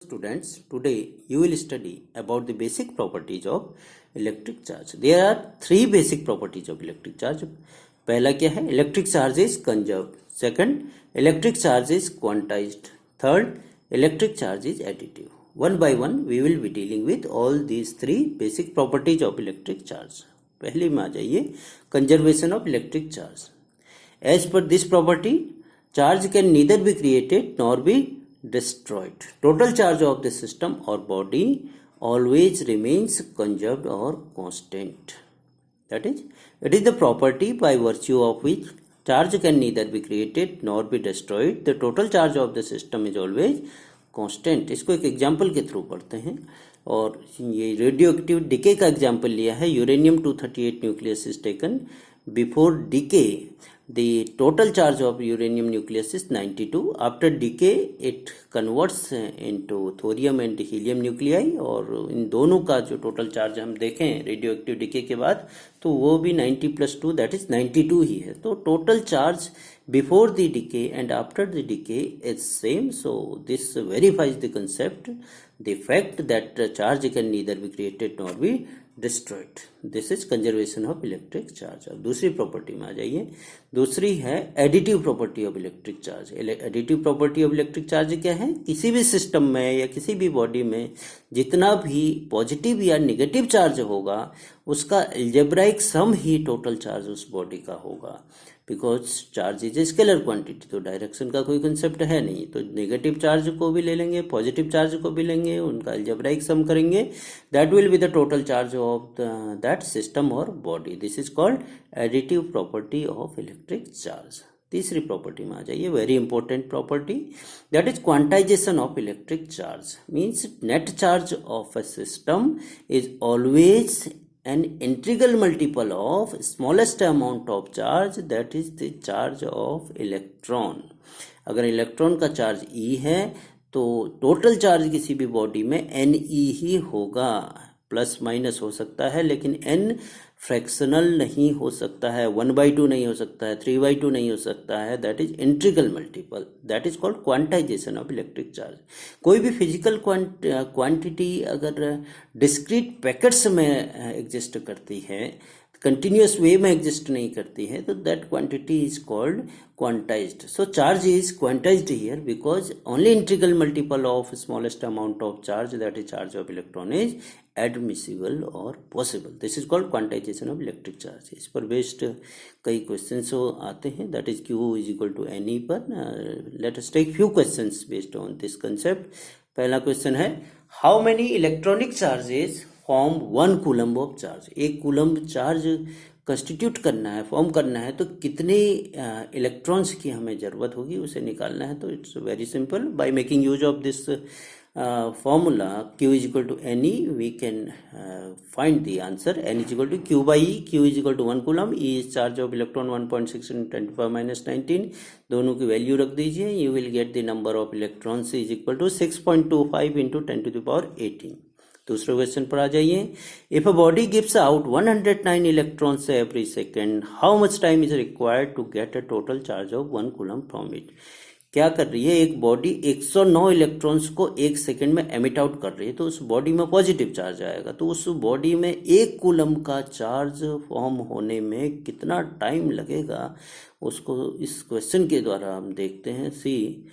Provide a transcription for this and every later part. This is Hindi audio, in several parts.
Students, today you will study about the basic properties of electric charge. There are three basic properties of electric charge. पहला क्या है? Electric charge is conserved. Second, electric charge is quantized. Third, electric charge is additive. One by one we will be dealing with all these three basic properties of electric charge. पहले में आ जाइए, conservation of electric charge. As per this property, charge can neither be created nor be destroyed. Total charge of the system or body always remains conserved or constant. That is, it is the property by virtue of which charge can neither be created nor be destroyed. The total charge of the system is always constant. इसको एक एग्जाम्पल के थ्रू पढ़ते हैं और ये रेडियो एक्टिव डिके का एग्जाम्पल लिया है. Uranium 238 nucleus is taken. Before decay, the total charge of uranium nucleus is 92. After decay, it converts into thorium and helium nuclei. और इन दोनों का जो टोटल चार्ज हम देखें रेडियो एक्टिव डिके के बाद तो वो भी 90 + 2 दैट इज 92 ही है. तो total charge before the decay and after the decay is same. So this verifies the concept, the fact that charge can neither be created nor be destroyed. This is conservation of electric charge. अब दूसरी प्रॉपर्टी में आ जाइए. दूसरी है additive property of electric charge. Additive property of electric charge क्या है? किसी भी सिस्टम में या किसी भी बॉडी में जितना भी पॉजिटिव या नेगेटिव चार्ज होगा उसका अलजेब्राइक सम ही टोटल चार्ज उस बॉडी का होगा. Because charge is a scalar quantity, तो डायरेक्शन का कोई कंसेप्ट है नहीं. तो नेगेटिव चार्ज को भी ले लेंगे, पॉजिटिव चार्ज को भी लेंगे, उनका अलजेब्राइक सम करेंगे. That will be the total charge of that system और body. This is called additive property of electric charge. तीसरी प्रॉपर्टी में आ जाइए, very important property, that is quantization of electric charge. Means net charge of a system is always an integral multiple of smallest amount of charge, that is the charge of electron. अगर इलेक्ट्रॉन का चार्ज E है तो टोटल चार्ज किसी भी बॉडी में Ne ही होगा. प्लस माइनस हो सकता है लेकिन n फ्रैक्शनल नहीं हो सकता है, 1/2 नहीं हो सकता है, 3/2 नहीं हो सकता है. That is integral multiple. That is called quantization of electric charge. कोई भी फिजिकल क्वांटिटी अगर डिस्क्रीट पैकेट्स में एग्जिस्ट करती है, कंटिन्यूस वे में एग्जिस्ट नहीं करती है, तो that quantity is called quantized. So charge is quantized here because only integral multiple of smallest amount of charge, that is charge of electron, is admissible और possible. This is called quantization of electric charge. इस पर बेस्ड कई क्वेश्चंस आते हैं. दैट इज Q = Ne पर. Let us take few questions based on this concept. पहला क्वेश्चन है, how many electronic charges form 1 coulomb of charge. 1 coulomb charge constitute करना है, फॉर्म करना है, तो कितने इलेक्ट्रॉन्स की हमें ज़रूरत होगी उसे निकालना है. तो it's very simple. By making use of this formula Q = Ne, we can find the answer. N = Q/E. Q = 1 coulomb. E is charge of electron 1.6 × 10⁻⁻⁹. दोनों की वैल्यू रख दीजिए. You will get the number of electrons is equal to 6.25 × 10⁻18. दूसरे क्वेश्चन पर आ जाइए. If a body gives out 109 electrons every second, how much time is required to get a total charge of 1 coulomb from it. क्या कर रही है एक बॉडी? 109 इलेक्ट्रॉन्स को 1 सेकेंड में एमिट आउट कर रही है, तो उस बॉडी में पॉजिटिव चार्ज आएगा. तो उस बॉडी में 1 कूलम का चार्ज फॉर्म होने में कितना टाइम लगेगा उसको इस क्वेश्चन के द्वारा हम देखते हैं. See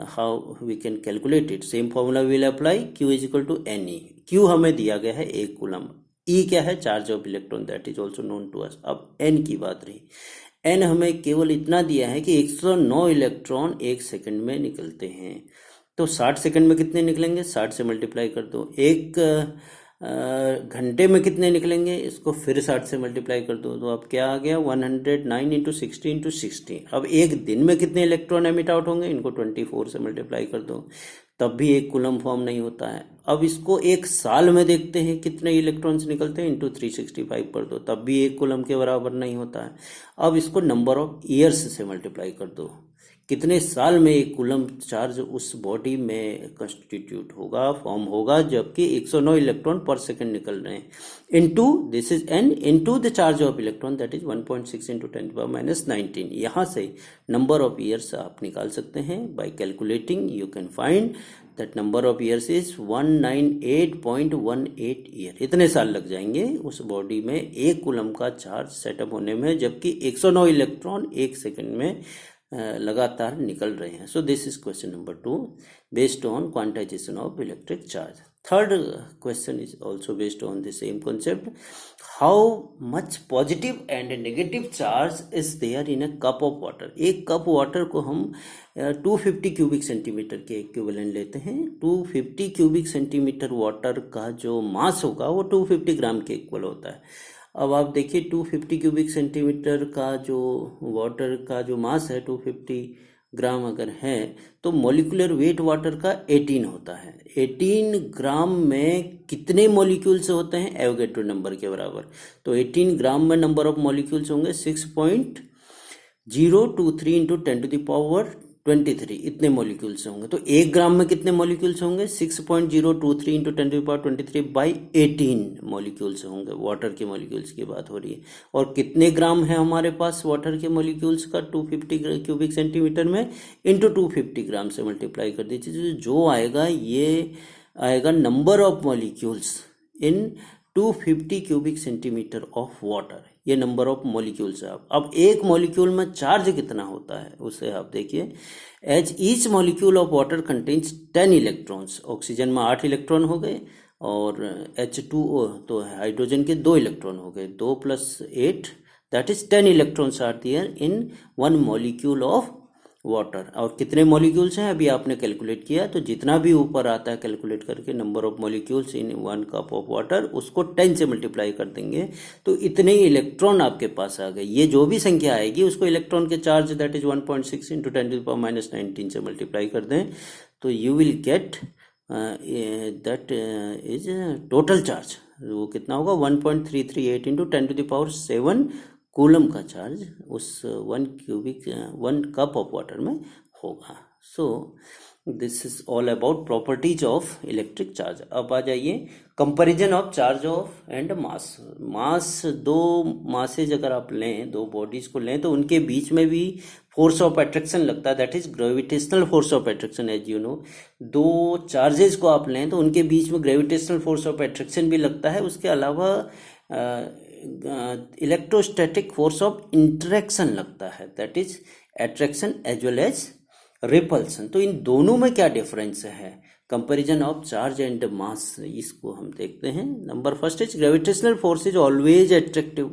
how we can calculate it. Same formula will apply. Q = Ne. Q हमें दिया गया है 1 कूलम. E क्या है? Charge of electron, that is also known to us. अब N की बात रही. N हमें केवल इतना दिया है कि 109 इलेक्ट्रॉन 1 सेकंड में निकलते हैं. तो 60 सेकंड में कितने निकलेंगे? 60 से मल्टीप्लाई कर दो. 1 घंटे में कितने निकलेंगे? इसको फिर 60 से मल्टीप्लाई कर दो. तो अब क्या आ गया? 109 × 60 × 60. अब एक दिन में कितने इलेक्ट्रॉन एमिट आउट होंगे? इनको 24 से मल्टीप्लाई कर दो, तब भी 1 कूलम फॉर्म नहीं होता है. अब इसको 1 साल में देखते हैं कितने इलेक्ट्रॉन्स निकलते हैं. × 365 कर दो, तब भी 1 कूलम के बराबर नहीं होता है. अब इसको नंबर ऑफ ईयर्स से मल्टीप्लाई कर दो. कितने साल में 1 कूलम चार्ज उस बॉडी में कंस्टिट्यूट होगा, फॉर्म होगा, जबकि 109 इलेक्ट्रॉन पर सेकंड निकल रहे हैं. Into this is N into the charge of electron, that is 1.6 × 10⁻⁻19. यहाँ से नंबर ऑफ ईयर्स आप निकाल सकते हैं. Bye calculating you can find that number of years is 198.18 year. इतने साल लग जाएंगे उस बॉडी में 1 कूलम का चार्ज सेटअप होने में, जबकि 109 इलेक्ट्रॉन 1 सेकंड में लगातार निकल रहे हैं। So this is question number 2 based on quantization of electric charge. Third question is also based on the same concept. How much positive and negative charge is there in a cup of water. एक कप वाटर को हम 250 क्यूबिक सेंटीमीटर के इक्विवेलेंट लेते हैं। 250 क्यूबिक सेंटीमीटर वाटर का जो मास होगा वो 250 ग्राम के इक्वल होता है। अब आप देखिए 250 क्यूबिक सेंटीमीटर का जो वाटर का जो मास है 250 ग्राम अगर है, तो मॉलिक्यूलर वेट वाटर का 18 होता है। 18 ग्राम में कितने मॉलिक्यूल्स होते हैं? एवोगैड्रो नंबर के बराबर। तो 18 ग्राम में नंबर ऑफ मॉलिक्यूल्स होंगे 6.023 इंटू 10 टू द पावर 23, इतने मॉलिक्यूल्स होंगे। तो 1 ग्राम में कितने मॉलिक्यूल्स होंगे? 6.023 into 10 to the power 23 by 18 molecules होंगे। वाटर के मॉलिक्यूल्स की बात हो रही है। और कितने ग्राम है हमारे पास वाटर के मॉलिक्यूल्स का 250 क्यूबिक सेंटीमीटर में? इंटू 250 ग्राम से मल्टीप्लाई कर दीजिए। जो आएगा ये आएगा number of molecules in 250 cubic centimetre of water. ये नंबर ऑफ मॉलिक्यूल्स है। अब एक मॉलिक्यूल में चार्ज कितना होता है उसे आप देखिए। As each molecule of water contains 10 electrons. Oxygen में 8 इलेक्ट्रॉन हो गए और H2O तो हाइड्रोजन के 2 इलेक्ट्रॉन हो गए। 2 + 8 that is 10 electrons are there in 1 molecule of water. और कितने मॉलिक्यूल्स हैं अभी आपने कैलकुलेट किया, तो जितना भी ऊपर आता है कैलकुलेट करके number of molecules in 1 cup of water, उसको 10 से मल्टीप्लाई कर देंगे तो इतने इलेक्ट्रॉन आपके पास आ गए। ये जो भी संख्या आएगी उसको इलेक्ट्रॉन के चार्ज दैट इज 1.6 इंटू 10⁻⁻19 से मल्टीप्लाई कर दें तो you will get that is total charge. वो कितना होगा? 1.338 इंटू 10⁻7 कूलम का चार्ज उस 1 कप ऑफ वाटर में होगा। So this is all about properties of electric charge. अब आ जाइए comparison of charge of and mass. Mass, दो मासेज अगर आप लें, दो बॉडीज को लें, तो उनके बीच में भी फोर्स ऑफ अट्रैक्शन लगता है, that is gravitational force of attraction. As you know, दो चार्जेस को आप लें तो उनके बीच में ग्रेविटेशनल फोर्स ऑफ अट्रैक्शन भी लगता है। उसके अलावा इलेक्ट्रोस्टैटिक फोर्स ऑफ इंटरेक्शन लगता है, that is attraction as well as repulsion. तो इन दोनों में क्या डिफरेंस है? Comparison of charge and mass, इसको हम देखते हैं। Number first is gravitational force is always attractive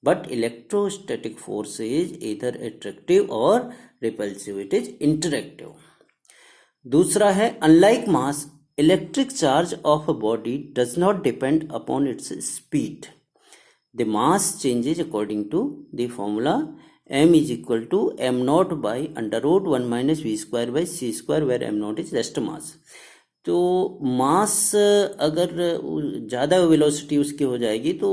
but electrostatic force is either attractive और रिपल्सिव, इट इज इंटरेक्टिव। दूसरा है unlike mass, electric charge of a body does not depend upon its speed. The mass changes according to the formula m is equal to m0 by √1 - v square by c square, where m0 is rest mass। तो मास अगर ज़्यादा वेलोसिटी उसकी हो जाएगी तो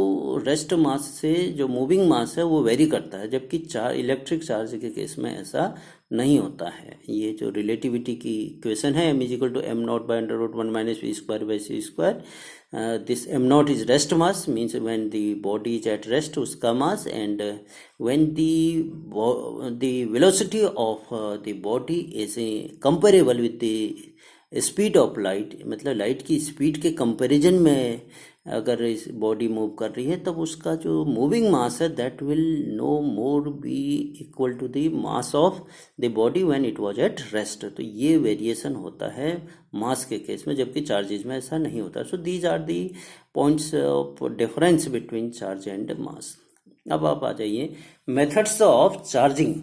रेस्ट मास से जो मूविंग मास है वो वेरी करता है, जबकि इलेक्ट्रिक चार्ज के केस में ऐसा नहीं होता है। ये जो रिलेटिविटी की इक्वेशन है m = m0 by √1 - v square by c square, this m0 is rest mass, means when the body is at rest उसका mass, and when the velocity of the body is comparable with the speed of light, मतलब लाइट की स्पीड के कंपैरिजन में अगर इस बॉडी मूव कर रही है तब उसका जो मूविंग मास है that will no more be equal to the mass of the body when it was at rest. तो ये वेरिएशन होता है मास के केस में, जबकि चार्जेस में ऐसा नहीं होता। So these are the points of difference between charge and mass. अब आप आ जाइए मेथड्स ऑफ चार्जिंग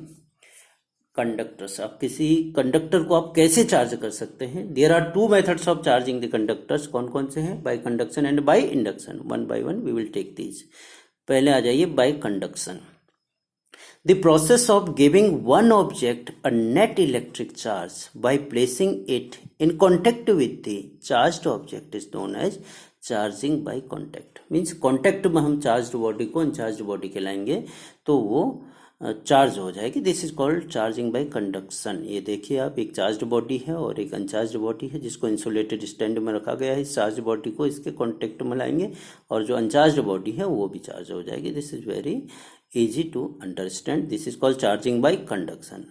कंडक्टर्स। आप किसी कंडक्टर को आप कैसे चार्ज कर सकते हैं? There are 2 methods of charging the conductors. कौन कौन से हैं? By conduction and by induction. One by one we will take these. पहले आ जाइए by conduction. The process of giving one object a net electric charge by placing it in contact with the charged object is known as charging by contact. Means contact में हम चार्ज्ड बॉडी को अनचार्ज्ड बॉडी के लाएंगे तो वो चार्ज हो जाएगी। This is called charging by conduction. ये देखिए आप, एक चार्ज्ड बॉडी है और एक अनचार्ज्ड बॉडी है जिसको इंसुलेटेड स्टैंड में रखा गया है। इस चार्ज बॉडी को इसके कॉन्टेक्ट में लाएंगे और जो अनचार्ज्ड बॉडी है वो भी चार्ज हो जाएगी। This is very easy to understand. This is called charging by conduction.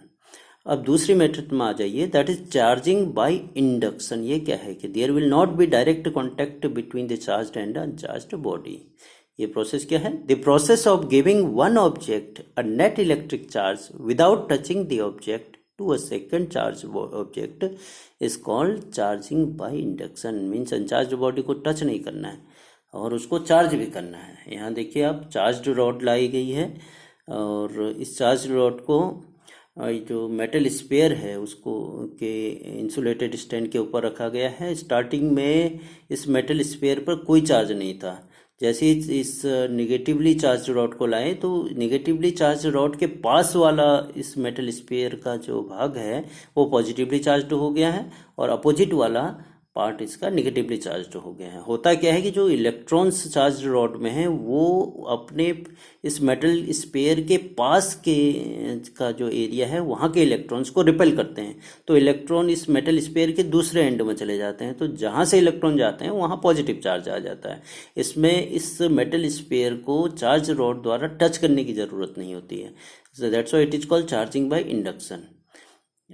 अब दूसरी मेथड में आ जाइए, that is charging by induction. ये क्या है कि there will not be direct contact between the charged and uncharged body. ये प्रोसेस क्या है? The process of giving one object a net electric charge without touching the object to a second charge object is called charging by induction. Means uncharged body को टच नहीं करना है और उसको चार्ज भी करना है। यहाँ देखिए आप, चार्ज्ड रॉड लाई गई है और इस चार्ज रॉड को जो मेटल स्पेयर है उसको के इंसुलेटेड स्टैंड के ऊपर रखा गया है। स्टार्टिंग में इस मेटल स्पेयर पर कोई चार्ज नहीं था। जैसे इस निगेटिवली चार्ज रॉड को लाए तो निगेटिवली चार्ज रॉड के पास वाला इस मेटल स्पेयर का जो भाग है वो पॉजिटिवली चार्ज हो गया है और अपोजिट वाला पार्ट इसका निगेटिवली चार्ज हो गया है। होता क्या है कि जो इलेक्ट्रॉन्स चार्ज रॉड में है वो अपने इस मेटल स्पेयर के पास के का जो एरिया है वहाँ के इलेक्ट्रॉन्स को रिपेल करते हैं, तो इलेक्ट्रॉन इस मेटल स्पेयर के दूसरे एंड में चले जाते हैं। तो जहाँ से इलेक्ट्रॉन जाते हैं वहाँ पॉजिटिव चार्ज आ जाता है। इसमें इस मेटल स्पेयर को चार्ज रॉड द्वारा टच करने की ज़रूरत नहीं होती है। So that's why it is called charging by induction.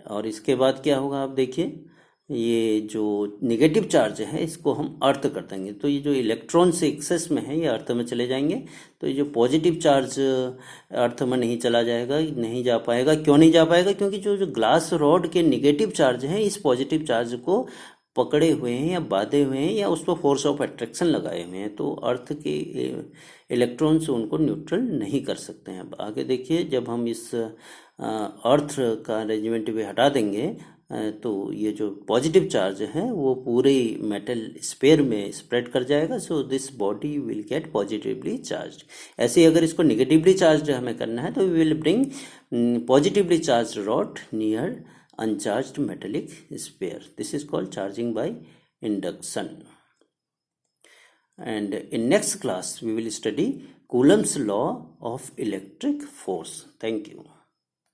और इसके बाद क्या होगा आप देखिए, ये जो नेगेटिव चार्ज है इसको हम अर्थ कर देंगे, तो ये जो इलेक्ट्रॉन से एक्सेस में है ये अर्थ में चले जाएंगे। तो ये जो पॉजिटिव चार्ज अर्थ में नहीं चला जाएगा, नहीं जा पाएगा। क्यों नहीं जा पाएगा? क्योंकि जो ग्लास रॉड के नेगेटिव चार्ज हैं इस पॉजिटिव चार्ज को पकड़े हुए हैं या बांधे हुए हैं या उस पर फोर्स ऑफ अट्रैक्शन लगाए हुए हैं, तो अर्थ के इलेक्ट्रॉन्स उनको न्यूट्रल नहीं कर सकते हैं। अब आगे देखिए, जब हम इस अर्थ का अरेंजमेंट भी हटा देंगे तो ये जो पॉजिटिव चार्ज है वो पूरे मेटल स्पेयर में स्प्रेड कर जाएगा। So this body will get positively charge. ऐसे ही अगर इसको निगेटिवली चार्ज हमें करना है तो we will bring positively charge rod near uncharged metallic sphere. This is called charging by induction. And in next class we will study Coulomb's law of electric force. Thank you.